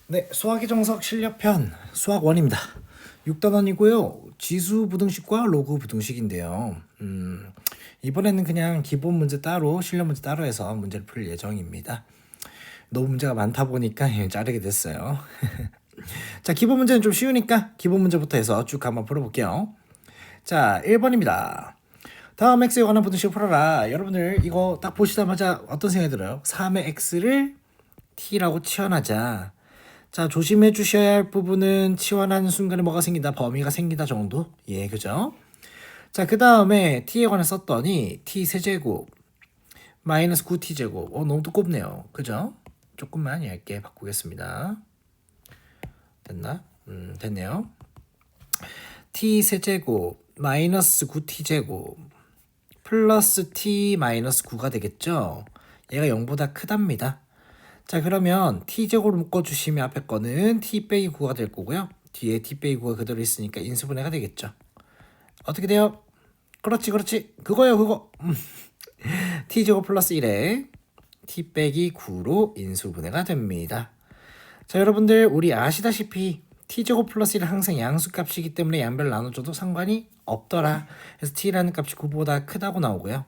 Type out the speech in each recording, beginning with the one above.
네, 수학의 정석 실력편 수학 1입니다. 6단원이고요. 지수 부등식과 로그 부등식인데요. 이번에는 그냥 기본 문제 따로, 실력 문제 따로 해서 문제를 풀 예정입니다. 너무 문제가 많다 보니까 자르게 됐어요. 자, 기본 문제는 좀 쉬우니까 기본 문제부터 해서 쭉 한번 풀어볼게요. 자, 1번입니다. 다음 x에 관한 부등식을 풀어라. 여러분들 이거 딱 보시자마자 어떤 생각이 들어요? 3의 x를 t라고 치환하자. 자, 조심해 주셔야 할 부분은 치환하는 순간에 뭐가 생긴다, 범위가 생긴다 정도. 예, 그죠? 자, 그 다음에 t에 관해 썼더니 t 세제곱 마이너스 9t 제곱. 너무 두껍네요. 그죠? 조금만 얇게 바꾸겠습니다. 됐나? 됐네요. t 세제곱 마이너스 9t 제곱 플러스 t 마이너스 9가 되겠죠? 얘가 0보다 크답니다. 자, 그러면 t제곱을 묶어주시면 앞에 거는 t 빼기 9가 될 거고요. 뒤에 t 빼기 9가 그대로 있으니까 인수분해가 되겠죠. 어떻게 돼요? 그렇지. 그거예요, 그거. t제곱 플러스 1에 t 빼기 9로 인수분해가 됩니다. 자, 여러분들 우리 아시다시피 t제곱 플러스 1은 항상 양수값이기 때문에 양별 나눠줘도 상관이 없더라. 그래서 t라는 값이 9보다 크다고 나오고요.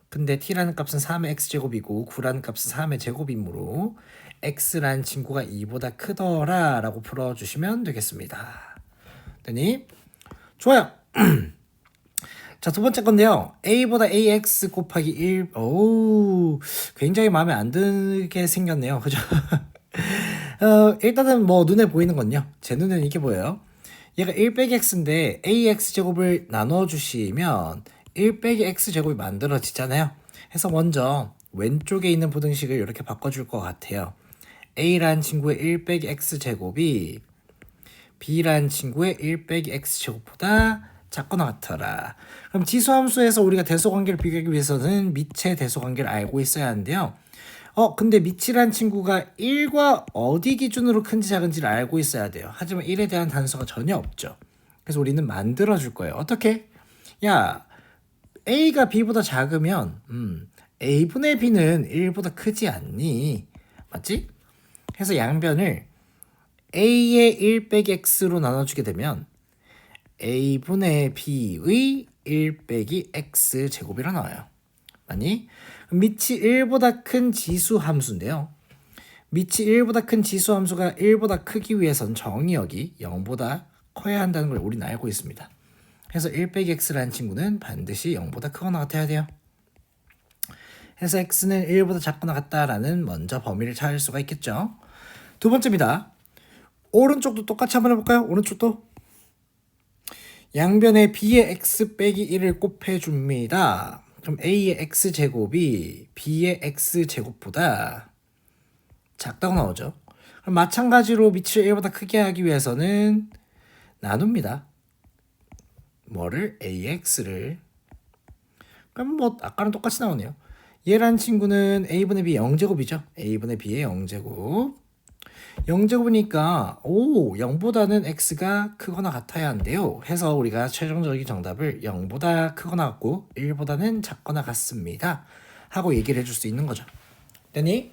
근데 t라는 값은 3의 x제곱이고 9라는 값은 3의 제곱이므로 x라는 친구가 2보다 크더라 라고 풀어주시면 되겠습니다. 됐니? 좋아요. 자, 두 번째 건데요. a보다 ax 곱하기 1. 오, 굉장히 마음에 안 들게 생겼네요. 그죠? 일단은 뭐 눈에 보이는 건요. 제 눈에는 이렇게 보여요. 얘가 1 빼기 x인데 ax제곱을 나눠주시면 1 빼기 x제곱이 만들어지잖아요. 그래서 먼저 왼쪽에 있는 부등식을 이렇게 바꿔줄 것 같아요. a라는 친구의 1 빼기 x제곱이 b라는 친구의 1 빼기 x제곱보다 작거나 같더라. 그럼 지수함수에서 우리가 대소관계를 비교하기 위해서는 밑의 대소관계를 알고 있어야 하는데요. 근데 밑이란 친구가 1과 어디 기준으로 큰지 작은지를 알고 있어야 돼요. 하지만 1에 대한 단서가 전혀 없죠. 그래서 우리는 만들어줄 거예요. 어떻게? 야, a가 b보다 작으면 a분의 b는 1보다 크지 않니? 맞지? 그래서 양변을 a의 1 빼기 x로 나눠주게 되면 a분의 b의 1 빼기 x 제곱이라 나와요. 맞니? 밑이 1보다 큰 지수 함수인데요. 밑이 1보다 큰 지수 함수가 1보다 크기 위해선 정의역이 0보다 커야 한다는 걸 우리는 알고 있습니다. 그래서 1 빼기 x라는 친구는 반드시 0보다 크거나 같아야 돼요. 해서 x는 1보다 작거나 같다라는 먼저 범위를 찾을 수가 있겠죠. 두 번째입니다. 오른쪽도 똑같이 한번 해볼까요? 오른쪽도 양변에 b의 x 빼기 1을 곱해줍니다. 그럼 a의 x제곱이 b의 x제곱보다 작다고 나오죠. 그럼 마찬가지로 밑을 1보다 크게 하기 위해서는 나눕니다. 뭐를? a의 x를. 그럼 뭐 아까랑 똑같이 나오네요. 얘란 친구는 a분의 b 0제곱이죠. a분의 b의 0제곱. 0제곱이니까 0보다는 x가 크거나 같아야 한대요. 해서 우리가 최종적인 정답을 0보다 크거나 같고 1보다는 작거나 같습니다 하고 얘기를 해줄 수 있는 거죠. 됐니?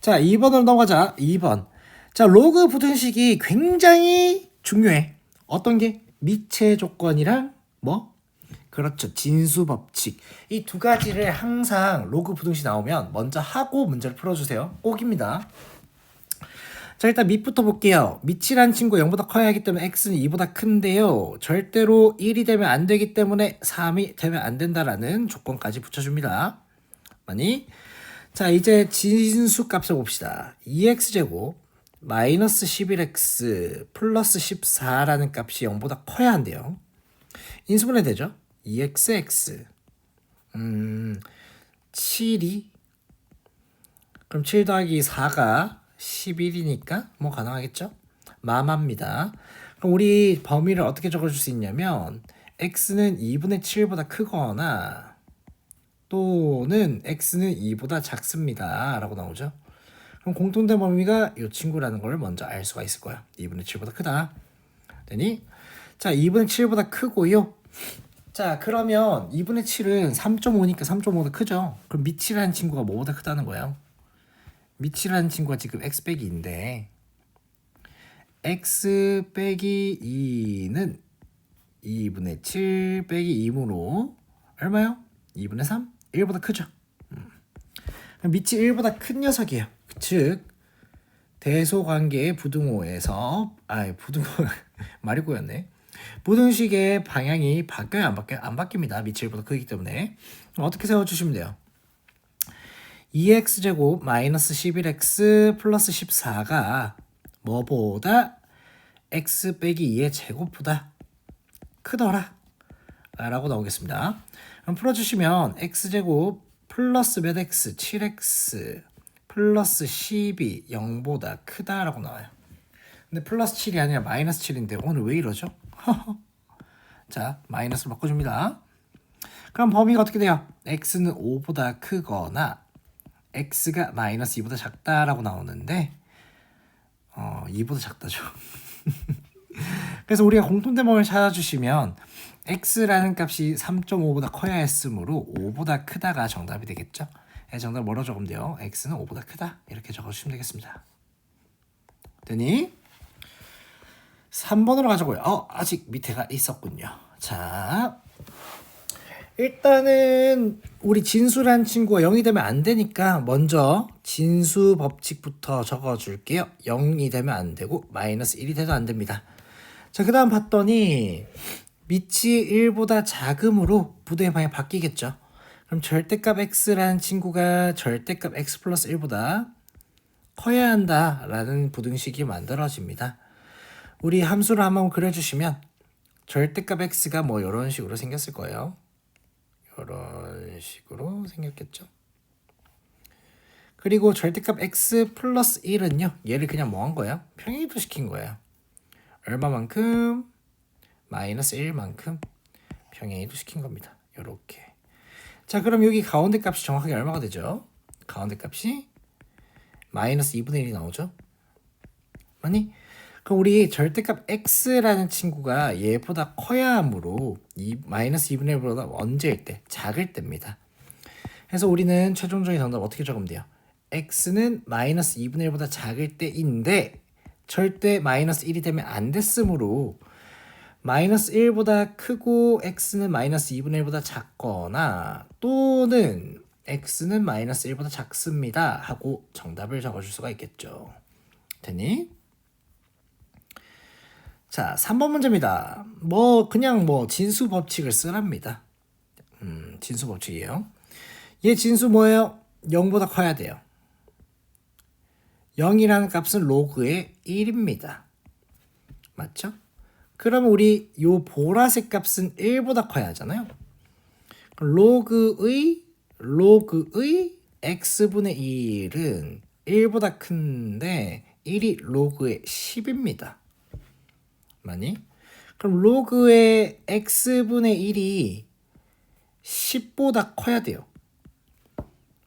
자, 2번으로 넘어가자. 2번. 자, 로그 부등식이 굉장히 중요해. 어떤 게? 미체 조건이랑 뭐? 그렇죠. 진수 법칙. 이 두 가지를 항상 로그 부등식 나오면 먼저 하고 문제를 풀어주세요. 꼭입니다. 자, 일단 밑부터 볼게요. 밑이란 친구 0보다 커야 하기 때문에 x는 2보다 큰데요. 절대로 1이 되면 안 되기 때문에 3이 되면 안 된다라는 조건까지 붙여줍니다. 많이? 자, 이제 진수 값을 봅시다. 2x제곱 마이너스 11x 플러스 14라는 값이 0보다 커야 한대요. 인수분해 되죠? 2xx 7이 그럼 7 더하기 4가 11이니까 뭐 가능하겠죠? 마마입니다. 그럼 우리 범위를 어떻게 적어줄 수 있냐면 x는 2분의 7보다 크거나 또는 x는 2보다 작습니다 라고 나오죠. 그럼 공통된 범위가 이 친구라는 걸 먼저 알 수가 있을 거야. 2분의 7보다 크다. 되니? 자, 2분의 7보다 크고요. 자, 그러면 2분의 7은 3.5니까 3.5보다 크죠? 그럼 밑이라는 친구가 뭐보다 크다는 거예요? 밑이라는 친구가 지금 x 빼기 2인데 x 빼기 2는 2분의 7 빼기 2이므로 얼마요? 2분의 3? 1보다 크죠? 그럼 밑이 1보다 큰 녀석이에요. 즉 대소관계의 부등호에서 부등호 말이 꼬였네. 부등식의 방향이 바뀌어요? 안 바뀌어요? 안 바뀝니다. 밑이 1보다 크기 때문에. 어떻게 세워주시면 돼요? 2x제곱 마이너스 11x 플러스 14가 뭐보다 x 빼기 2의 제곱보다 크더라 라고 나오겠습니다. 그럼 풀어주시면 x제곱 플러스 몇 x 7x 플러스 10이 0보다 크다라고 나와요. 근데 플러스 7이 아니라 마이너스 7인데 오늘 왜 이러죠? 자, 마이너스로 바꿔줍니다. 그럼 범위가 어떻게 돼요? x는 5보다 크거나 x가 마이너스 2보다 작다라고 나오는데 2보다 작다죠. 그래서 우리가 공통된 범위를 찾아주시면 x라는 값이 3.5보다 커야 했으므로 5보다 크다가 정답이 되겠죠. 정답 뭐라고 적으면 돼요? x는 5보다 크다 이렇게 적어주시면 되겠습니다. 되니? 3번으로 가자고요. 아직 밑에가 있었군요. 자, 일단은 우리 진수란 친구가 0이 되면 안 되니까 먼저 진수 법칙부터 적어줄게요. 0이 되면 안 되고 마이너스 1이 돼도 안 됩니다. 자, 그 다음 봤더니 밑이 1보다 작음으로 부등의 방향이 바뀌겠죠. 그럼 절대값 x라는 친구가 절대값 x 플러스 1보다 커야 한다라는 부등식이 만들어집니다. 우리 함수를 한번 그려주시면 절대값 x가 뭐 이런 식으로 생겼을 거예요. 이런 식으로 생겼겠죠. 그리고 절대값 x 플러스 1은요. 얘를 그냥 뭐 한 거예요? 평행이도 시킨 거예요. 얼마만큼? 마이너스 1만큼 평행이도 시킨 겁니다. 이렇게. 자, 그럼 여기 가운데 값이 정확하게 얼마가 되죠? 가운데 값이 마이너스 2분의 1이 나오죠? 아니? 그럼 우리 절대값 x라는 친구가 얘보다 커야 하므로 이 마이너스 2분의 1보다 언제일 때? 작을 때입니다. 그래서 우리는 최종적인 정답 어떻게 적으면 돼요? x는 마이너스 2분의 1보다 작을 때인데 절대 마이너스 1이 되면 안 됐으므로 마이너스 1보다 크고 x는 마이너스 2분의 1보다 작거나 또는 x는 마이너스 1보다 작습니다 하고 정답을 적어줄 수가 있겠죠. 되니? 자, 3번 문제입니다. 그냥 진수 법칙을 쓰랍니다. 진수 법칙이에요. 얘 진수 뭐예요? 0보다 커야 돼요. 0이라는 값은 로그의 1입니다. 맞죠? 그러면 우리 요 보라색 값은 1보다 커야 하잖아요. 로그의 x분의 1은 1보다 큰데 1이 로그의 10입니다. 맞니? 그럼 로그의 x분의 1이 10보다 커야 돼요.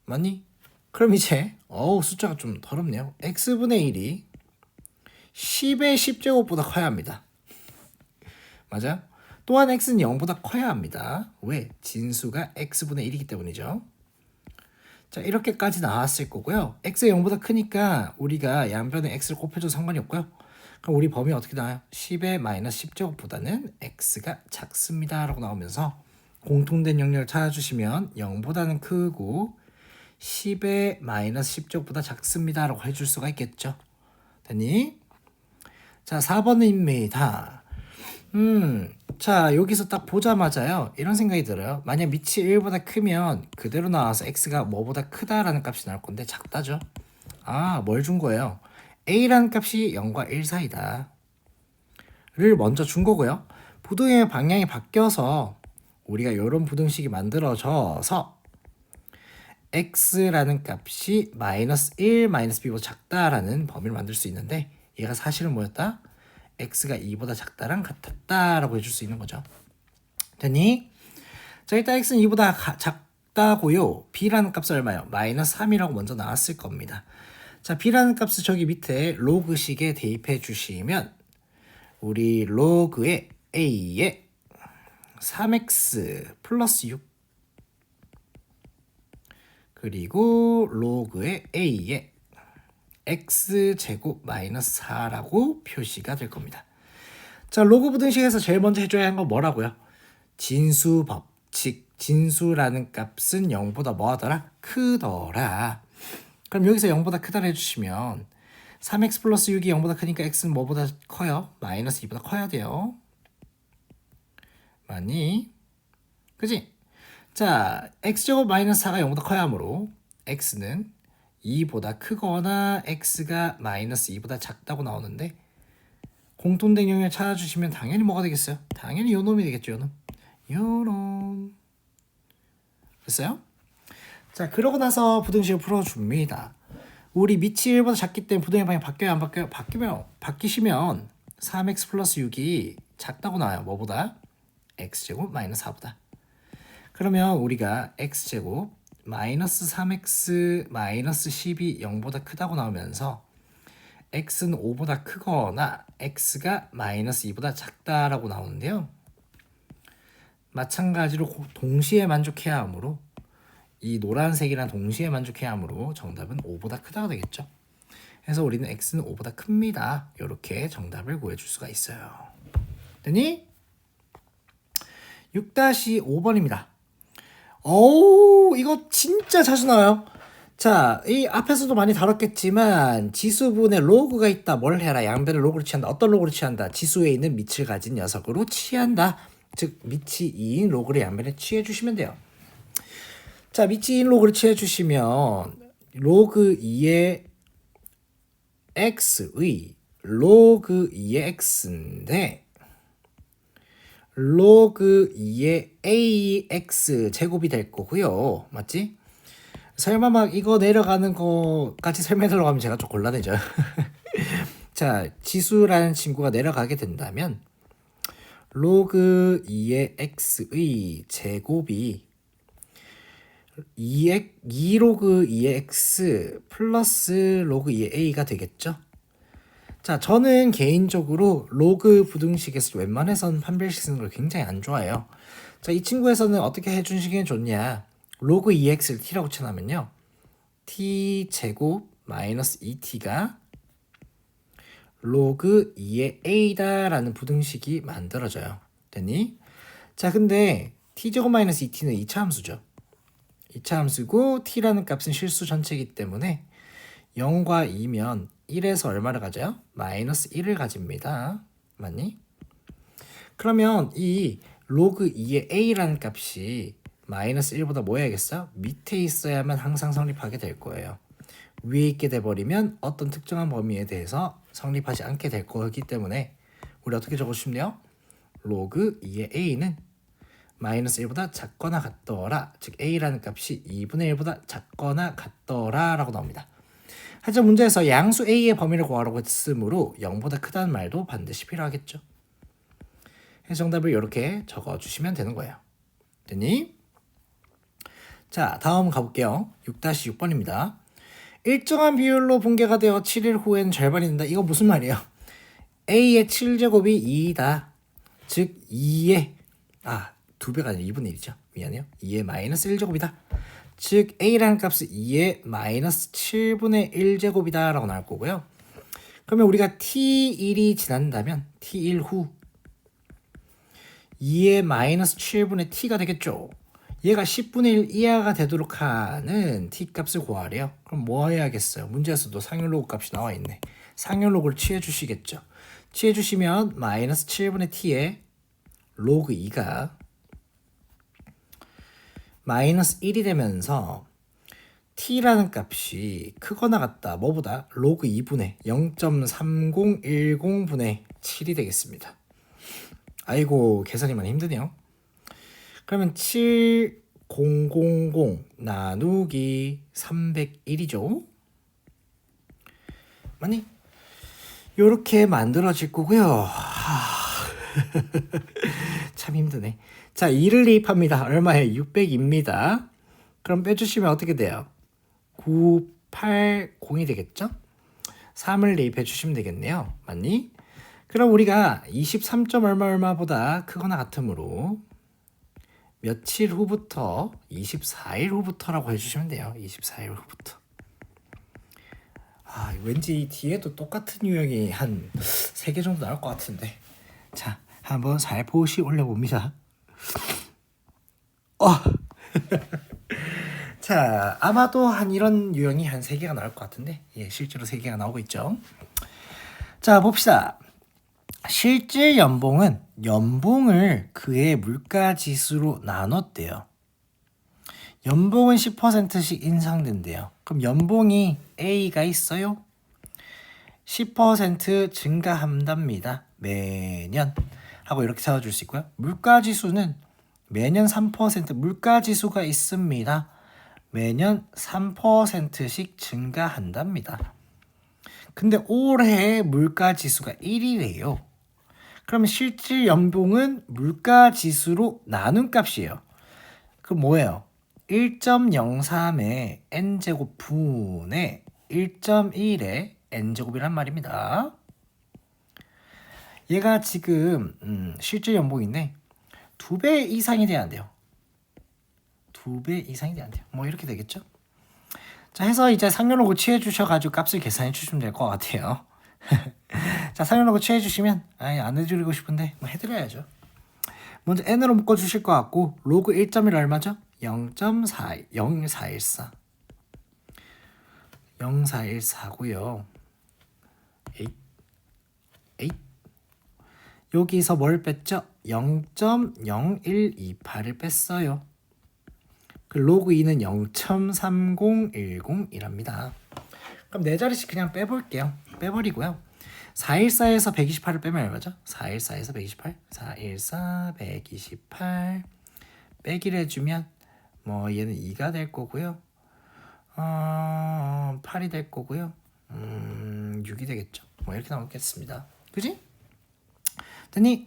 맞니? 그럼 이제 숫자가 좀 더럽네요. x분의 1이 10의 10제곱보다 커야 합니다. 맞아요? 또한 x는 0보다 커야 합니다. 왜? 진수가 x분의 1이기 때문이죠. 자, 이렇게까지 나왔을 거고요. x가 0보다 크니까 우리가 양변에 x를 곱해줘도 상관이 없고요. 그럼 우리 범위 어떻게 나와요? 10의 마이너스 10제곱보다는 x가 작습니다 라고 나오면서 공통된 영역을 찾아주시면 0보다는 크고 10의 마이너스 10제곱보다 작습니다 라고 해줄 수가 있겠죠. 됐니? 자, 4번입니다. 자, 여기서 딱 보자마자요 이런 생각이 들어요. 만약 밑이 1보다 크면 그대로 나와서 x가 뭐보다 크다라는 값이 나올 건데 작다죠. 뭘 준 거예요? a라는 값이 0과 1 사이다 를 먼저 준 거고요. 부등의 방향이 바뀌어서 우리가 이런 부등식이 만들어져서 x라는 값이 마이너스 1 마이너스 b보다 작다라는 범위를 만들 수 있는데 얘가 사실은 뭐였다? x가 2보다 작다랑 같았다라고 해줄 수 있는 거죠. 됐니? 자, 일단 x는 2보다 작다고요. b라는 값은 얼마예요? 마이너스 3이라고 먼저 나왔을 겁니다. 자, b라는 값을 저기 밑에 로그식에 대입해 주시면 우리 로그의 a의 3x 플러스 6 그리고 로그의 a에 x제곱 마이너스 4라고 표시가 될 겁니다. 자, 로그 부등식에서 제일 먼저 해줘야 하는 건 뭐라고요? 진수 법칙. 진수라는 값은 0보다 뭐하더라? 크더라. 그럼 여기서 0보다 크다를 해주시면 3x 플러스 6이 0보다 크니까 x는 뭐보다 커요? 마이너스 2보다 커야 돼요. 맞니? 그지? 자, x제곱 마이너스 4가 0보다 커야 하므로 x는 2보다 크거나 x가 마이너스 2보다 작다고 나오는데 공통된 영역을 찾아주시면 당연히 뭐가 되겠어요? 당연히 요 놈이 되겠죠. 요 놈. 요 놈. 됐어요? 자, 그러고 나서 부등식을 풀어줍니다. 우리 밑이 1보다 작기 때문에 부등의 방향이 바뀌어요? 안 바뀌어요? 바뀌시면 3x 플러스 6이 작다고 나와요. 뭐보다? x제곱 마이너스 4보다. 그러면 우리가 x제곱 마이너스 3x 마이너스 10이 0보다 크다고 나오면서 x는 5보다 크거나 x가 마이너스 2보다 작다라고 나오는데요. 마찬가지로 동시에 만족해야 하므로 이 노란색이랑 동시에 만족해야 하므로 정답은 5보다 크다가 되겠죠. 그래서 우리는 x는 5보다 큽니다. 이렇게 정답을 구해줄 수가 있어요. 됐니? 6-5번입니다. 오, 이거 진짜 자주 나와요. 자, 이 앞에서도 많이 다뤘겠지만 지수분에 로그가 있다. 뭘 해라? 양변을 로그로 취한다. 어떤 로그로 취한다? 지수에 있는 밑을 가진 녀석으로 취한다. 즉 밑이 2인 로그를 양변에 취해 주시면 돼요. 자, 밑이 2인 로그를 취해 주시면 로그 2의 x의 로그 2의 x인데 로그 2의 ax 제곱이 될 거고요. 맞지? 설마 막 이거 내려가는 거까지 설명하려고 하면 제가 좀 곤란해져. 자, 지수라는 친구가 내려가게 된다면 로그 2의 x의 제곱이 2 로그 2의 x 플러스 로그 2의 a가 되겠죠. 자, 저는 개인적으로 로그 부등식에서 웬만해선 판별식 쓰는 걸 굉장히 안 좋아해요. 자, 이 친구에서는 어떻게 해주시는 게 좋냐? 로그 2x를 t라고 쳐놓으면요. t 제곱 마이너스 2t가 로그 2의 a다라는 부등식이 만들어져요. 됐니? 자, 근데 t 제곱 마이너스 2t는 2차 함수죠. 2차 함수고 t라는 값은 실수 전체이기 때문에 0과 2면 1에서 얼마를 가져요? 마이너스 1을 가집니다. 맞니? 그러면 이 로그 2의 a라는 값이 마이너스 1보다 뭐 해야겠어? 밑에 있어야만 항상 성립하게 될 거예요. 위에 있게 돼버리면 어떤 특정한 범위에 대해서 성립하지 않게 될 거기 때문에 우리 어떻게 적어주시면 돼요? 로그 2의 a는 마이너스 1보다 작거나 같더라. 즉 a라는 값이 2분의 1보다 작거나 같더라 라고 나옵니다. 하지만 문제에서 양수 a의 범위를 구하라고 했으므로 0보다 크다는 말도 반드시 필요하겠죠. 그래서 정답을 이렇게 적어주시면 되는 거예요. 됐니? 자, 다음 가볼게요. 6-6번입니다. 일정한 비율로 분개가 되어 7일 후엔 절반이 된다. 이거 무슨 말이에요? a의 7제곱이 2이다. 즉 2의 2배가 아니라 2분의 1이죠. 미안해요. 2의 마이너스 1제곱이다. 즉 a라는 값은 2의 마이너스 7분의 1제곱이다 라고 나올 거고요. 그러면 우리가 t1이 지난다면 t1 후 2의 마이너스 7분의 t가 되겠죠. 얘가 10분의 1 이하가 되도록 하는 t값을 구하래요. 그럼 뭐 해야겠어요? 문제에서도 상열로그 값이 나와 있네. 상열로그를 취해 주시겠죠. 취해 주시면 마이너스 7분의 t에 로그 2가 마이너스 1이 되면서 t라는 값이 크거나 같다. 뭐보다? 로그 2분의 0.3010분의 7이 되겠습니다. 아이고, 계산이 많이 힘드네요. 그러면 7000 나누기 301이죠. 맞니? 요렇게 만들어질 거고요. 참 힘드네. 자, 2를 대입합니다. 얼마에? 600입니다. 그럼 빼주시면 어떻게 돼요? 980이 되겠죠? 3을 대입해 주시면 되겠네요. 맞니? 그럼 우리가 23점 얼마보다 크거나 같으므로 며칠 후부터 24일 후부터라고 해주시면 돼요. 24일 후부터. 왠지 뒤에도 똑같은 유형이 한 3개 정도 나올 것 같은데. 자, 한번 살포시 올려봅니다. 자, 아마도 한 이런 유형이 한 3개가 나올 것 같은데, 예, 실제로 3개가 나오고 있죠. 자, 봅시다. 실질 연봉은 연봉을 그의 물가지수로 나눴대요. 연봉은 10%씩 인상된대요. 그럼 연봉이 A가 있어요. 10% 증가한답니다. 매년 하고 이렇게 세워줄 수 있고요. 물가지수는 매년 3% 물가지수가 있습니다. 매년 3%씩 증가한답니다. 근데 올해 물가지수가 1이래요. 그럼 실질 연봉은 물가지수로 나눈 값이에요. 그럼 뭐예요? 1.03의 n제곱 분의 1.1의 n제곱이란 말입니다. 얘가 지금 실질 연봉인데 2배 이상이 돼야 안 돼요. 2배 이상이 돼야 안 돼요. 뭐 이렇게 되겠죠? 자, 해서 이제 상렬로그 취해 주셔가지고 값을 계산해 주시면 될 것 같아요. 자, 상렬로그 취해 주시면 안 해드리고 싶은데 뭐 해드려야죠. 먼저 n으로 묶어 주실 것 같고 로그 1.1 얼마죠? 0.0414 0414고요. 에잇 여기서 뭘 뺐죠? 0.0128을 뺐어요. 그 로그 2는 0.3010이랍니다. 그럼 네 자리씩 그냥 빼볼게요. 빼버리고요. 414에서 128을 빼면 얼마죠? 414에서 128 414 128 빼기를 해주면 뭐 얘는 2가 될 거고요. 8이 될 거고요. 6이 되겠죠. 뭐 이렇게 나오겠습니다. 그지? 됐니?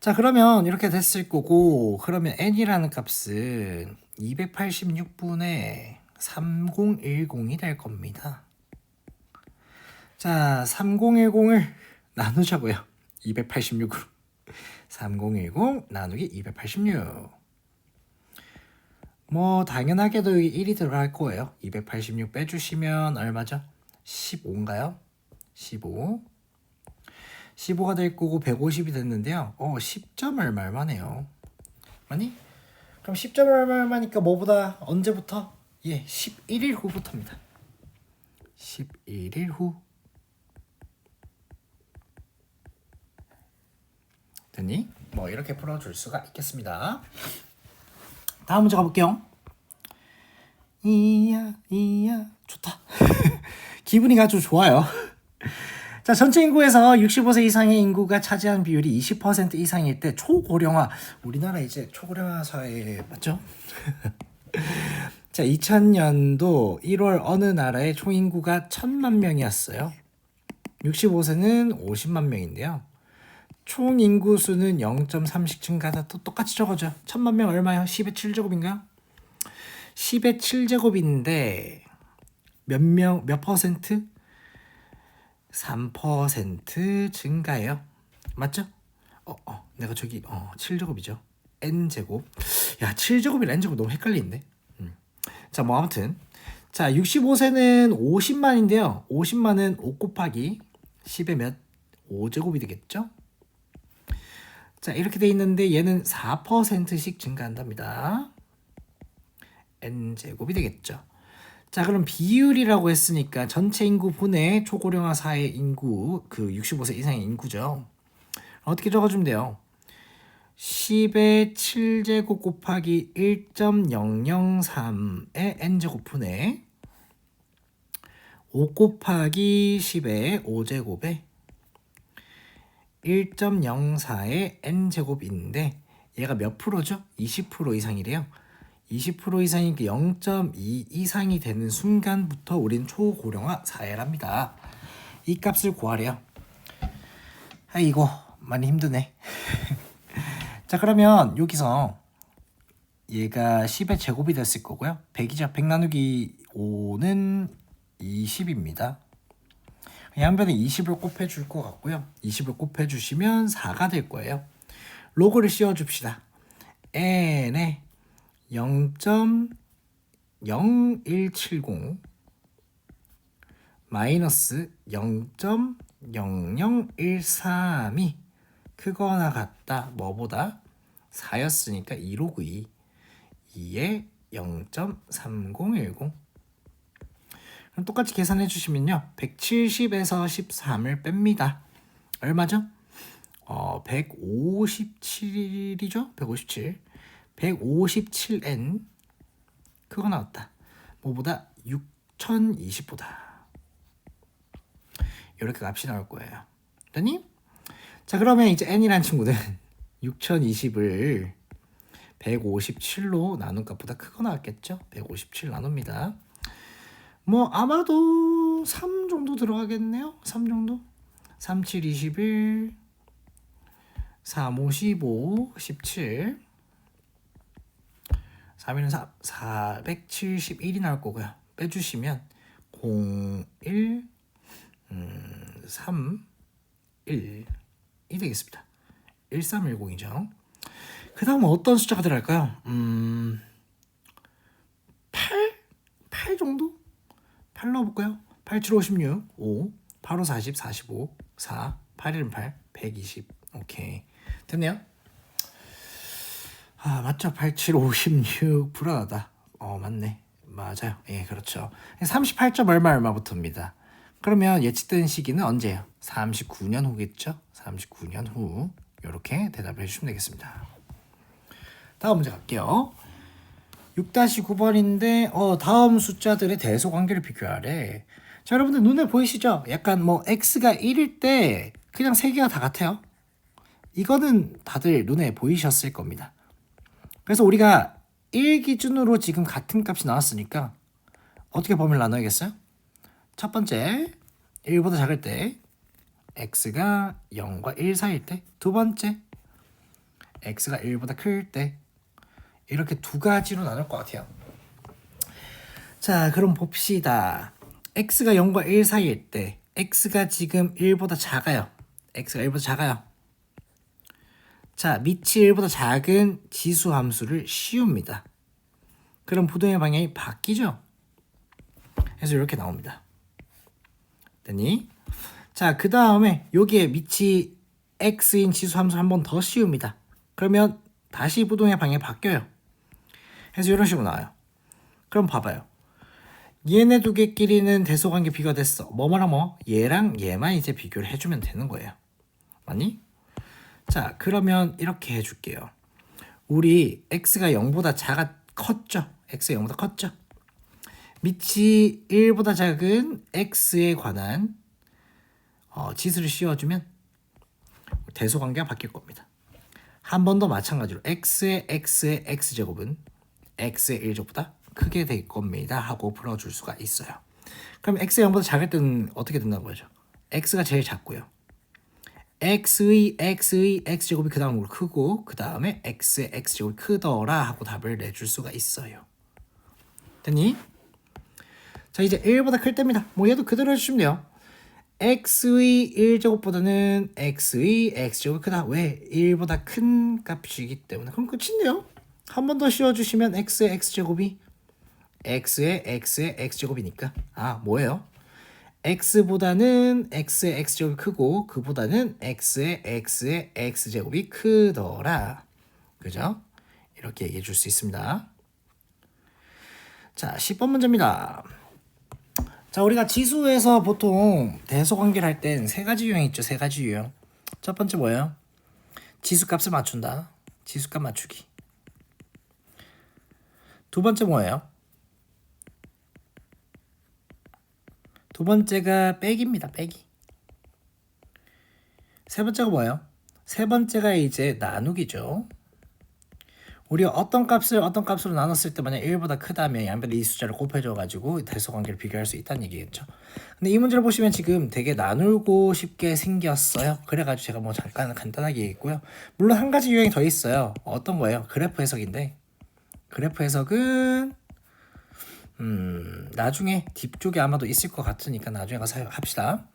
자, 그러면 이렇게 됐을 거고, 그러면 n이라는 값은 286분의 3010이 될 겁니다. 자, 3010을 나누자고요. 286으로. 3010 나누기 286. 뭐 당연하게도 1이 들어갈 거예요. 286 빼주시면 얼마죠? 15인가요? 15가 될 거고 150이 됐는데요. 10점 얼마네요. 아니? 그럼 10점 얼마니까 뭐보다 언제부터? 예, 11일 후부터입니다. 11일 후. 됐니? 뭐 이렇게 풀어줄 수가 있겠습니다. 다음 문제 가볼게요. 이야 좋다. 기분이 아주 좋아요. 자, 전체 인구에서 65세 이상의 인구가 차지하는 비율이 20% 이상일 때 초고령화, 우리나라 이제 초고령화 사회 맞죠? 자, 2000년도 1월 어느 나라의 총인구가 1000만 명이었어요. 65세는 50만 명인데요. 총 인구 수는 0.3씩 증가다. 또 똑같이 적어줘. 1000만 명 얼마요? 10의 7제곱인가요? 10의 7제곱인데 몇 퍼센트? 3% 증가예요. 맞죠? 내가 저기 7제곱이죠. n제곱. 야, 7제곱이랑 n제곱 너무 헷갈리는데. 자, 뭐 아무튼 자, 65세는 50만인데요. 50만은 5 곱하기 10의 몇? 5제곱이 되겠죠? 자, 이렇게 돼 있는데 얘는 4%씩 증가한답니다. n제곱이 되겠죠. 자, 그럼 비율이라고 했으니까 전체 인구 분의 초고령화 사회 인구, 그 65세 이상의 인구죠. 어떻게 적어주면 돼요? 10의 7제곱 곱하기 1.003의 n제곱 분의 5 곱하기 10의 5제곱에 1.04의 n제곱인데 얘가 몇 프로죠? 20% 이상이래요. 20% 이상이니까 0.2 이상이 되는 순간부터 우린 초고령화 사회랍니다. 이 값을 구하래요. 이거 많이 힘드네. 자, 그러면 여기서 얘가 10의 제곱이 됐을 거고요. 100이죠. 100 나누기 5는 20입니다. 한 변에 20을 곱해줄 것 같고요. 20을 곱해주시면 4가 될 거예요. 로그를 씌워줍시다. n에 0.0170 마이너스 0.0013이 크거나 같다. 뭐보다 4였으니까 2로그 2에 0.3010. 그럼 똑같이 계산해 주시면요. 170에서 13을 뺍니다. 얼마죠? 157이죠? 157. 157n 그거 나왔다. 뭐보다 6020보다. 이렇게 값이 나올 거예요. 됐니? 자, 그러면 이제 n이라는 친구는 6020을 157로 나눈 값보다 크거 나왔겠죠? 157 나눕니다. 뭐 아마도 3 정도 들어가겠네요. 3 정도. 3, 7, 21 3, 5, 15 17 3, 1은 471이 나올 거고요. 빼주시면 0, 1 3, 1이 되겠습니다. 1310이죠. 그 다음은 어떤 숫자가 들어갈까요? 8 정도? 8 넣어볼까요? 8, 7, 56, 5, 8, 5, 40, 45, 4, 8, 1, 8, 120. 오케이. 됐네요. 아, 맞죠? 8, 7, 56. 불안하다. 맞네. 맞아요. 예, 그렇죠. 38점 얼마부터입니다. 그러면 예측된 시기는 언제예요? 39년 후겠죠? 39년 후. 이렇게 대답을 해주시면 되겠습니다. 다음 문제 갈게요. 6-9번인데 다음 숫자들의 대소 관계를 비교하래. 자, 여러분들 눈에 보이시죠? 약간 뭐 x가 1일 때 그냥 세 개가 다 같아요. 이거는 다들 눈에 보이셨을 겁니다. 그래서 우리가 1 기준으로 지금 같은 값이 나왔으니까 어떻게 범위를 나눠야겠어요? 첫 번째 1보다 작을 때 x가 0과 1 사이일 때, 두 번째 x가 1보다 클 때, 이렇게 두 가지로 나눌 것 같아요. 자, 그럼 봅시다. x가 0과 1 사이일 때 x가 지금 1보다 작아요. x가 1보다 작아요. 자, 밑이 1보다 작은 지수 함수를 씌웁니다. 그럼 부동의 방향이 바뀌죠? 그래서 이렇게 나옵니다. 됐니? 자, 그 다음에 여기에 밑이 x인 지수 함수 한 번 더 씌웁니다. 그러면 다시 부동의 방향이 바뀌어요. 그래서 이런 식으로 나와요. 그럼 봐봐요. 얘네 두 개끼리는 대소관계 비교됐어. 뭐뭐랑 뭐? 얘랑 얘만 이제 비교를 해주면 되는 거예요. 맞니? 자, 그러면 이렇게 해줄게요. 우리 x가 0보다 컸죠? x가 0보다 컸죠? 밑이 1보다 작은 x에 관한 지수를 씌워주면 대소관계가 바뀔 겁니다. 한 번 더 마찬가지로 x의 x제곱은 x의 1제곱보다 크게 될 겁니다 하고 풀어줄 수가 있어요. 그럼 x가 0보다 작을 때는 어떻게 된다는 거죠? x가 제일 작고요. x의 x제곱이 그 다음으로 크고 그 다음에 x의 x제곱이 크더라 하고 답을 내줄 수가 있어요. 됐니? 자, 이제 1보다 클 때입니다. 뭐 얘도 그대로 해주시면 돼요. x의 1제곱보다는 x의 x제곱이 크다. 왜? 1보다 큰 값이기 때문에. 그럼 끝인데요. 한 번 더 씌워주시면 x의 x제곱이 x의 x제곱이니까 뭐예요? x보다는 x의 x제곱이 크고 그보다는 x의 x제곱이 크더라. 그죠? 이렇게 얘기해 줄 수 있습니다. 자, 10번 문제입니다. 자, 우리가 지수에서 보통 대소관계를 할 땐 세 가지 유형이 있죠. 세 가지 유형. 첫 번째 뭐예요? 지수값을 맞춘다. 지수값 맞추기. 두 번째 뭐예요? 두 번째가 빼기입니다. 빼기. 세 번째가 뭐예요? 세 번째가 이제 나누기죠. 우리가 어떤 값으로 나눴을 때 만약 1보다 크다면 양변에 이 숫자를 곱해줘가지고 대소관계를 비교할 수 있다는 얘기겠죠. 근데 이 문제를 보시면 지금 되게 나누고 싶게 생겼어요. 그래가지고 제가 뭐 잠깐 간단하게 얘기했고요. 물론 한 가지 유형이 더 있어요. 어떤 거예요? 그래프 해석인데 그래프 해석은 나중에 뒤쪽에 아마도 있을 것 같으니까 나중에 가서 합시다.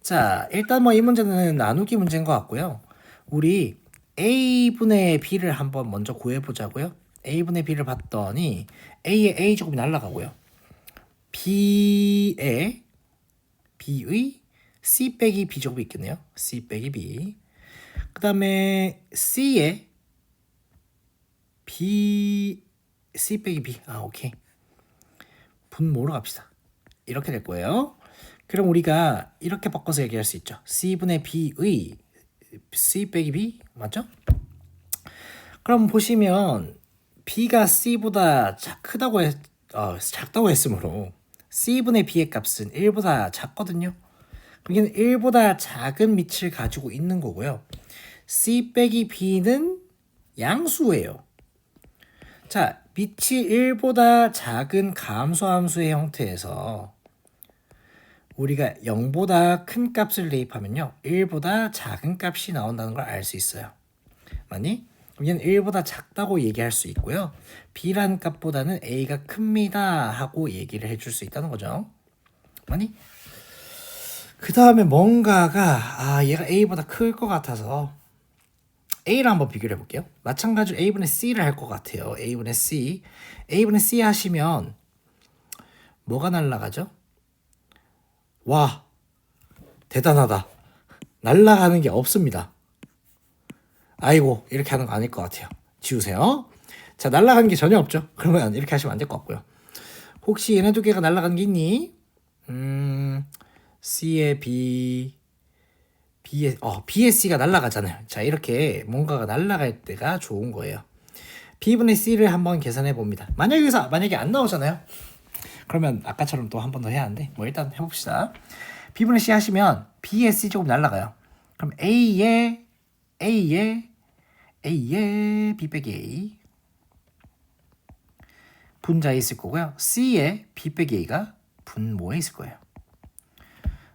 자, 일단 뭐 이 문제는 나누기 문제인 것 같고요. 우리 a분의 b를 한번 먼저 구해보자고요. a분의 b를 봤더니 a의 a제곱이 날라가고요. b의 c 빼기 b제곱이 있겠네요. c 빼기 b. 그 다음에 c의 c 빼기 b. 오케이. 분모로 갑시다. 이렇게 될 거예요. 그럼 우리가 이렇게 바꿔서 얘기할 수 있죠. c분의 b의 c 빼기 b 맞죠? 그럼 보시면 b가 c보다 작다고 했으므로 c분의 b의 값은 1보다 작거든요. 여기는 1보다 작은 밑을 가지고 있는 거고요. c 빼기 b는 양수예요. 자, 밑이 1보다 작은 감소함수의 형태에서 우리가 0보다 큰 값을 대입하면요. 1보다 작은 값이 나온다는 걸 알 수 있어요. 맞니? 얘는 1보다 작다고 얘기할 수 있고요. b라는 값보다는 a가 큽니다 하고 얘기를 해줄 수 있다는 거죠. 맞니? 그 다음에 뭔가가 얘가 a보다 클 것 같아서 a를 한번 비교를 해볼게요. 마찬가지로 a분의 c를 할 것 같아요. a분의 c 하시면 뭐가 날라가죠? 와, 대단하다. 날라가는 게 없습니다. 아이고, 이렇게 하는 거 아닐 것 같아요. 지우세요. 자, 날라가는 게 전혀 없죠. 그러면 이렇게 하시면 안 될 것 같고요. 혹시 얘네 두 개가 날라가는 게 있니? C의 B의 C가 날라가잖아요. 자, 이렇게 뭔가가 날라갈 때가 좋은 거예요. B분의 C를 한번 계산해 봅니다. 만약에 안 나오잖아요. 그러면 아까처럼 또 한 번 더 해야 하는데 일단 해봅시다. B분의 C 하시면 B의 C 조금 날라가요. 그럼 A의 B 빼기 A 분자에 있을 거고요. C의 B 빼기 A가 분모에 있을 거예요.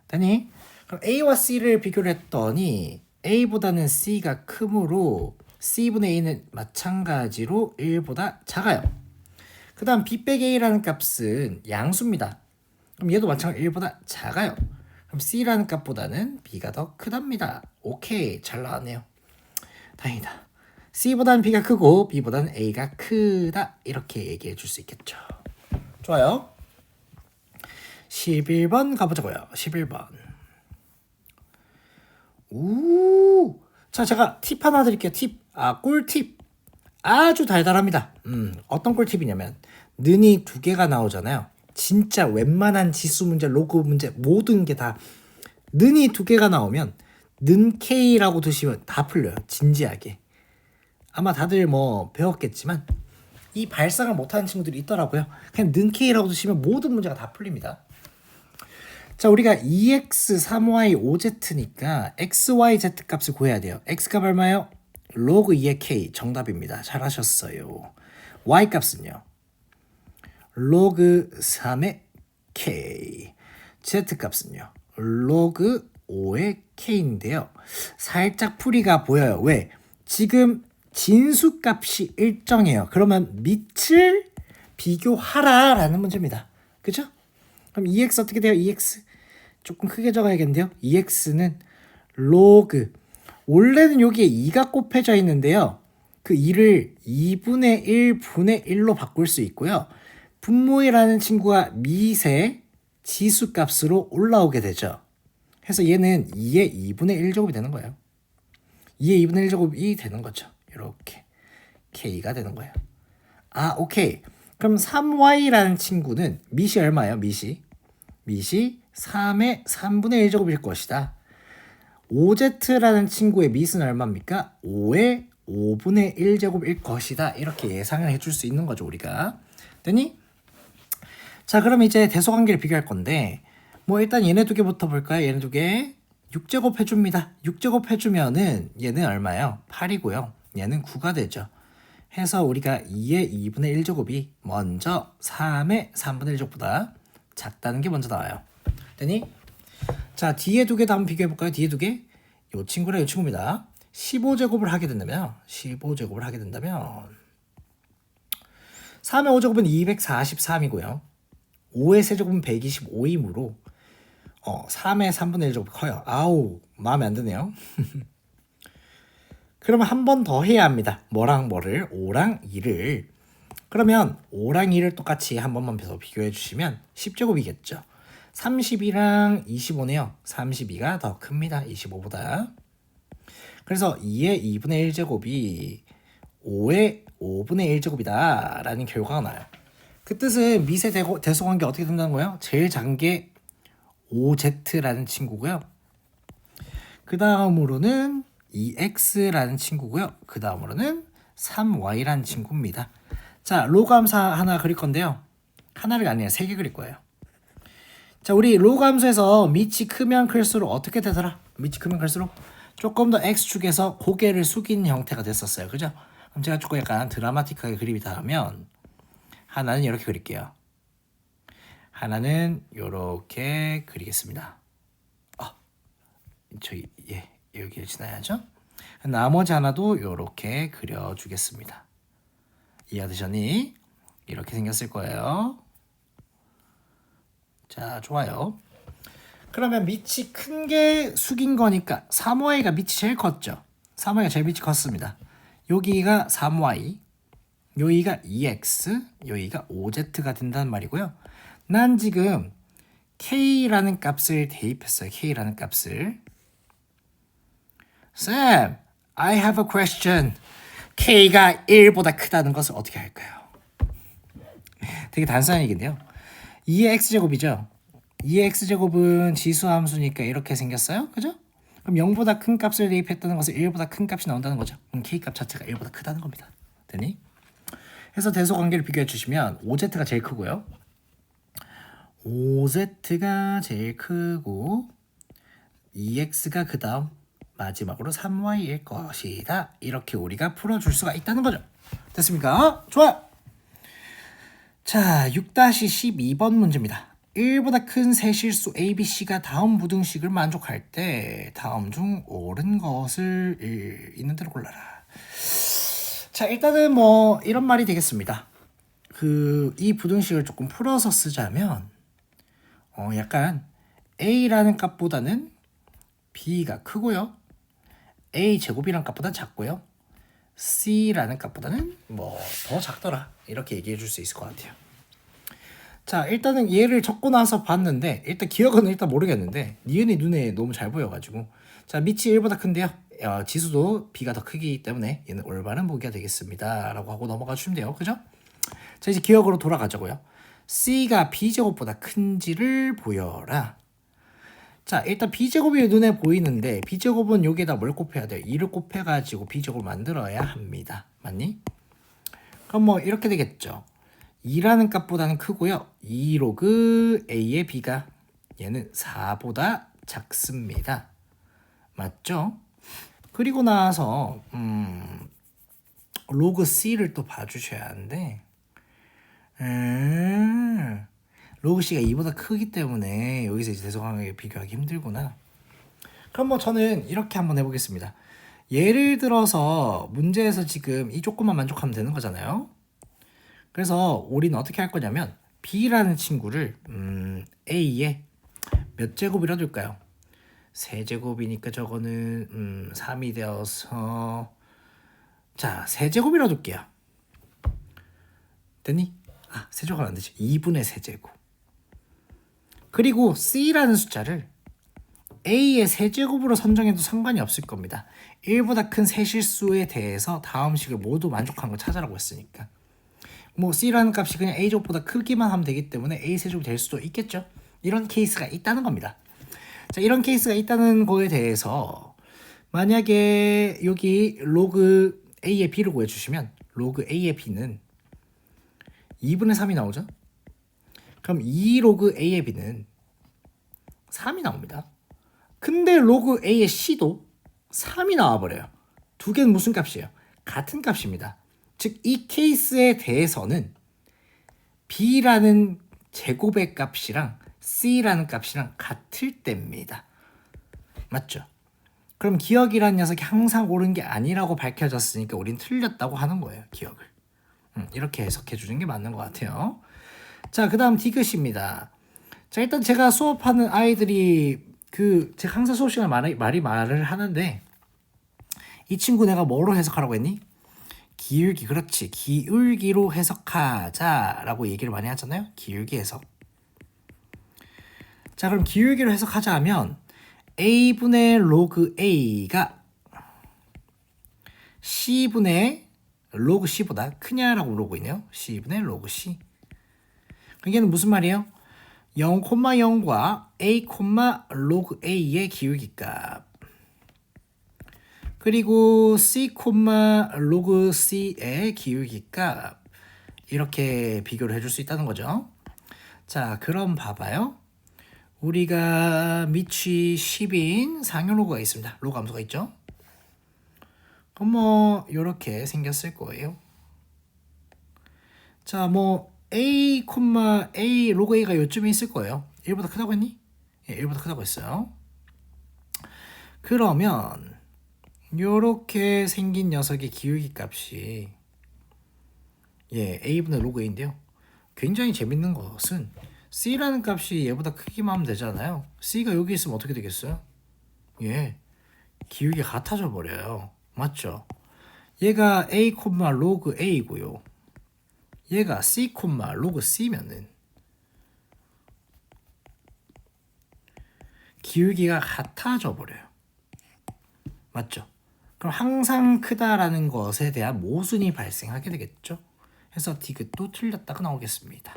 되니? 그럼 A와 C를 비교를 했더니 A보다는 C가 크므로 C분의 A는 마찬가지로 1보다 작아요. 그 다음 B 빼기 A라는 값은 양수입니다. 그럼 얘도 마찬가지로 1보다 작아요. 그럼 C라는 값보다는 B가 더 크답니다. 오케이, 잘 나왔네요. 다행이다. C보다는 B가 크고 B보다는 A가 크다. 이렇게 얘기해 줄 수 있겠죠. 좋아요. 11번 가보자고요. 11번. 자, 제가 팁 하나 드릴게요. 꿀팁. 아주 달달합니다. 어떤 꿀팁이냐면 는이 두 개가 나오잖아요. 진짜 웬만한 지수 문제, 로그 문제 모든 게 다 는이 두 개가 나오면 는 K라고 두시면 다 풀려요. 진지하게. 아마 다들 배웠겠지만 이 발상을 못하는 친구들이 있더라고요. 그냥 는 K라고 두시면 모든 문제가 다 풀립니다. 자, 우리가 2x, 3y, 5z니까 x, y, z 값을 구해야 돼요. x값 얼마요? 로그 2의 k 정답입니다. 잘하셨어요. y 값은요? 로그 3의 k. z 값은요? 로그 5의 k인데요. 살짝 풀이가 보여요. 왜? 지금 진수값이 일정해요. 그러면 밑을 비교하라라는 문제입니다. 그죠? 그럼 2x 어떻게 돼요? 2x 조금 크게 적어야겠는데요. 2x는 로그 원래는 여기에 2가 곱해져 있는데요. 그 2를 2분의 1분의 1로 바꿀 수 있고요. 분모이라는 친구가 미세 지수값으로 올라오게 되죠. 그래서 얘는 2의 2분의 1제곱이 되는 거예요. 2의 2분의 1제곱이 되는 거죠. 이렇게 k가 되는 거예요. 오케이. 그럼 3y라는 친구는 밑이 얼마예요? 밑이 3의 3분의 1제곱일 것이다. 5z라는 친구의 밑은 얼마입니까? 5의 5분의 1제곱일 것이다. 이렇게 예상을 해줄 수 있는 거죠, 우리가. 되니? 자, 그럼 이제 대소관계를 비교할 건데 일단 얘네 두 개부터 볼까요? 얘네 두 개 6제곱 해줍니다. 6제곱 해주면은 얘는 얼마예요? 8이고요. 얘는 9가 되죠. 해서 우리가 2의 2분의 1제곱이 먼저 3의 3분의 1제곱보다 작다는 게 먼저 나와요. 되니? 자, 뒤에 두 개도 한번 비교해 볼까요? 뒤에 두 개. 요 친구랑 요 친구입니다. 15제곱을 하게 된다면 3의 5제곱은 243이고요. 5의 세제곱은 125이므로 3의 3분의 1제곱이 커요. 마음에 안 드네요. 그러면 한 번 더 해야 합니다. 뭐랑 뭐를? 5랑 2를 그러면 5랑 2를 똑같이 한 번만 더 비교해 주시면 10제곱이겠죠. 32랑 25네요. 32가 더 큽니다. 25보다. 그래서 2의 2분의 1제곱이 5의 5분의 1제곱이다 라는 결과가 나요. 그 뜻은 미세 대소관계 어떻게 된다는 거예요? 제일 작은 게 5z라는 친구고요. 그 다음으로는 2x라는 친구고요. 그 다음으로는 3y라는 친구입니다. 자, 로그 함수 하나 그릴 건데요. 하나가 아니라 3개 그릴 거예요. 자, 우리 로그 함수에서 밑이 크면 클수록 어떻게 되더라? 밑이 크면 클수록 조금 더 x축에서 고개를 숙이는 형태가 됐었어요. 그죠? 그럼 제가 조금 약간 드라마틱하게 그림이 닿으면 하나는 이렇게 그릴게요. 하나는 이렇게 그리겠습니다. 저기 여기를 지나야죠. 나머지 하나도 이렇게 그려주겠습니다. 이해되셨니? 이렇게 생겼을 거예요. 자, 좋아요. 그러면 밑이 큰 게 숙인 거니까 3y가 밑이 제일 컸죠. 3y가 제일 밑이 컸습니다. 여기가 3y, 여기가 2x, 여기가 5z가 된다는 말이고요. 난 지금 k라는 값을 대입했어요. k라는 값을. Sam, I have a question. k가 1보다 크다는 것을 어떻게 할까요? 되게 단순한 얘기인데요. 2의 x제곱이죠. 2의 x제곱은 지수함수니까 이렇게 생겼어요. 그죠? 그럼 0보다 큰 값을 대입했다는 것은 1보다 큰 값이 나온다는 거죠. 그럼 k값 자체가 1보다 크다는 겁니다. 되니? 그래서 대소관계를 비교해 주시면 5z가 제일 크고요. 5z가 제일 크고 2x가 그 다음 마지막으로 3y일 것이다. 이렇게 우리가 풀어줄 수가 있다는 거죠. 됐습니까? 좋아요. 자, 6-12번 문제입니다. 1보다 큰 세 실수 ABC가 다음 부등식을 만족할 때 다음 중 옳은 것을 있는 대로 골라라. 자, 일단은 뭐 이런 말이 되겠습니다. 이 부등식을 조금 풀어서 쓰자면 약간 A라는 값보다는 B가 크고요. A 제곱이란 값보다 작고요. C라는 값보다는 뭐 더 작더라. 이렇게 얘기해 줄 수 있을 것 같아요. 자, 일단은 얘를 적고 나서 봤는데 일단 기억은 일단 모르겠는데 니은이 눈에 너무 잘 보여가지고 자, 밑이 1보다 큰데요. 지수도 B가 더 크기 때문에 얘는 올바른 보기가 되겠습니다. 라고 하고 넘어가 주시면 돼요. 그죠? 자, 이제 기억으로 돌아가자고요. C가 B제곱보다 큰지를 보여라. 자, 일단 B제곱이 눈에 보이는데 B제곱은 여기에다 뭘 곱해야 돼요? 2를 곱해가지고 B제곱을 만들어야 합니다. 맞니? 그럼 뭐 이렇게 되겠죠. 2라는 값보다는 크고요. 2 로그 A의 B가 얘는 4보다 작습니다. 맞죠? 그리고 나서 로그 C를 또 봐주셔야 하는데 로그 C가 2보다 크기 때문에 여기서 이제 대소관계 비교하기 힘들구나. 그럼 뭐 저는 이렇게 한번 해보겠습니다. 예를 들어서 문제에서 지금 이 조건만 만족하면 되는 거잖아요. 그래서 우리는 어떻게 할 거냐면 B라는 친구를 A에 몇 제곱이라 둘까요? 세제곱이니까 저거는 3이 되어서 자, 세제곱이라 둘게요. 됐니? 세제곱 안 되지. 2분의 세제곱. 그리고 C라는 숫자를 A의 세제곱으로 선정해도 상관이 없을 겁니다. 1보다 큰 세실수에 대해서 다음 식을 모두 만족하는 걸 찾아라고 했으니까. 뭐 C라는 값이 그냥 A제곱보다 크기만 하면 되기 때문에 A 세제곱이 될 수도 있겠죠. 이런 케이스가 있다는 겁니다. 자, 이런 케이스가 있다는 거에 대해서 만약에 여기 로그 A의 B를 구해주시면 로그 A의 B는 2분의 3이 나오죠. 그럼 2 로그 A의 B는 3이 나옵니다. 근데 로그 A의 C도 3이 나와버려요. 두 개는 무슨 값이에요? 같은 값입니다. 즉 이 케이스에 대해서는 B라는 제곱의 값이랑 C라는 값이랑 같을 때입니다. 맞죠? 그럼 기억이라는 녀석이 항상 옳은 게 아니라고 밝혀졌으니까 우린 틀렸다고 하는 거예요. 기억을. 이렇게 해석해 주는 게 맞는 것 같아요. 자, 그 다음 디귿입니다. 자, 일단 제가 수업하는 아이들이 제가 항상 수업 시간에 말을 하는데 이 친구 내가 뭐로 해석하라고 했니? 기울기, 그렇지. 기울기로 해석하자라고 얘기를 많이 하잖아요. 기울기 해석. 자, 그럼 기울기로 해석하자 하면 a분의 로그 a가 c분의 로그 c보다 크냐라고 물어보고 있네요. c분의 로그 c. 이게는 무슨 말이에요? 0,0과 a, 로그 a의 기울기 값 그리고 c, 로그 c의 기울기 값 이렇게 비교를 해줄 수 있다는 거죠. 자, 그럼 봐봐요. 우리가 밑이 10인 상용로그가 있습니다. 로그 함수가 있죠. 그럼 뭐 이렇게 생겼을 거예요. 자, 뭐 a, a 로그 a가 요쯤에 있을 거예요. 1보다 크다고 했니? 예, 1보다 크다고 했어요. 그러면 요렇게 생긴 녀석의 기울기 값이 예, a분의 로그 a인데요. 굉장히 재밌는 것은 c라는 값이 얘보다 크기만 하면 되잖아요. c가 여기 있으면 어떻게 되겠어요? 예, 기울기가 같아져 버려요. 맞죠? 얘가 a, 로그 a고요. 얘가 c, 로그 c면은 기울기가 같아져 버려요. 맞죠? 그럼 항상 크다라는 것에 대한 모순이 발생하게 되겠죠? 해서 디귿도 틀렸다가 나오겠습니다.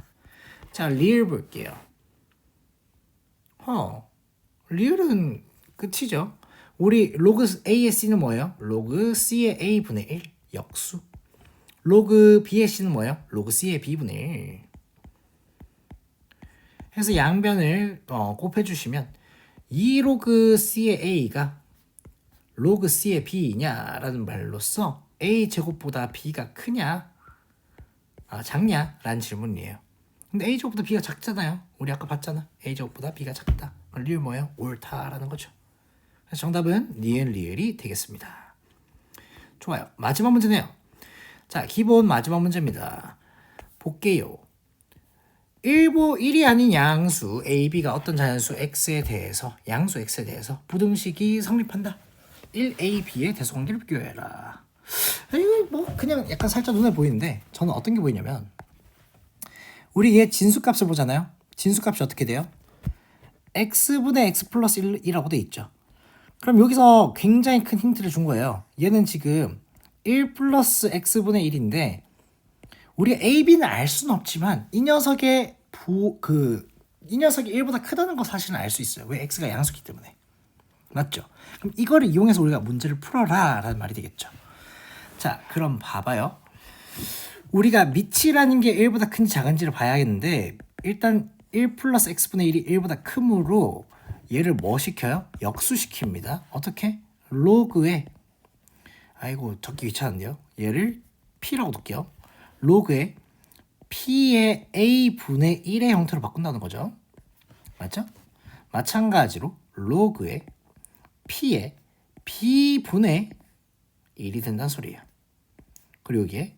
자, 리을 볼게요. 리을은 끝이죠. 우리 로그 A의 C는 뭐예요? 로그 C의 A분의 1 역수. 로그 B의 C는 뭐예요? 로그 C의 B분의 1. 해서 양변을 곱해주시면 2 로그 C의 A가 로그 C의 B냐라는 말로써 A 제곱보다 B가 크냐 작냐 라는 질문이에요. 근데 A 제곱보다 B가 작잖아요. 우리 아까 봤잖아. A 제곱보다 B가 작다. 리을 뭐예요? 옳다라는 거죠. 그래서 정답은 니은 리을이 되겠습니다. 좋아요. 마지막 문제네요. 자, 기본 마지막 문제입니다. 볼게요. 1이 아닌 양수 AB가 어떤 자연수 X에 대해서 양수 X에 대해서 부등식이 성립한다. 1AB의 대소관계를 비교해라. 이거 뭐 그냥 약간 살짝 눈에 보이는데 저는 어떤 게 보이냐면 우리 얘 진수값을 보잖아요. 진수값이 어떻게 돼요? x분의 x 플러스 1이라고 돼 있죠. 그럼 여기서 굉장히 큰 힌트를 준 거예요. 얘는 지금 1 플러스 x분의 1인데 우리 AB는 알 수는 없지만 이 녀석의 이 녀석이 1보다 크다는 거 사실은 알 수 있어요. 왜? x가 양수기 때문에. 맞죠? 그럼 이거를 이용해서 우리가 문제를 풀어라 라는 말이 되겠죠. 자, 그럼 봐봐요. 우리가 밑이라는 게 1보다 큰지 작은지를 봐야겠는데 일단 1 플러스 x분의 1이 1보다 크므로 얘를 뭐 시켜요? 역수시킵니다. 어떻게? 로그에 아이고 적기 귀찮은데요. 얘를 p라고 둘게요. 로그에 p의 a분의 1의 형태로 바꾼다는 거죠. 맞죠? 마찬가지로 로그에 p의 b분의 1이 된다는 소리예요. 그리고 여기에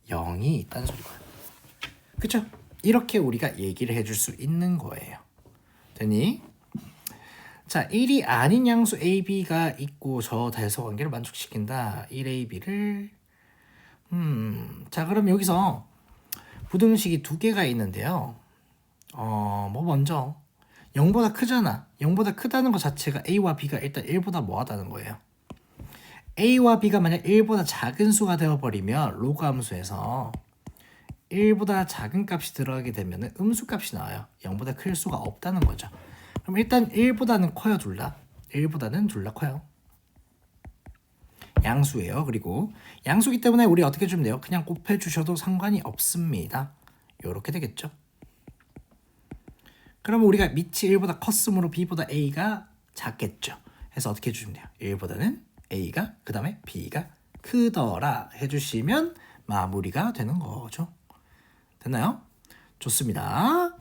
0이 있다는 소리고요. 그쵸? 이렇게 우리가 얘기를 해줄 수 있는 거예요. 되니? 자, 1이 아닌 양수 AB가 있고 저 대소관계를 만족시킨다. 1AB를 자, 그럼 여기서 부등식이 두 개가 있는데요. 뭐 먼저 0보다 크잖아. 0보다 크다는 것 자체가 A와 B가 일단 1보다 뭐하다는 거예요. A와 B가 만약 1보다 작은 수가 되어버리면 로그 함수에서 1보다 작은 값이 들어가게 되면 음수값이 나와요. 0보다 클 수가 없다는 거죠. 그럼 일단 1보다는 커요, 둘 다. 1보다는 둘 다 커요. 양수예요. 그리고 양수기 때문에 우리 어떻게 주면 돼요? 그냥 곱해주셔도 상관이 없습니다. 요렇게 되겠죠. 그러면 우리가 밑이 1보다 컸으므로 B보다 A가 작겠죠. 해서 어떻게 해주시면 돼요? 1보다는 A가 그 다음에 B가 크더라 해주시면 마무리가 되는 거죠. 됐나요? 좋습니다.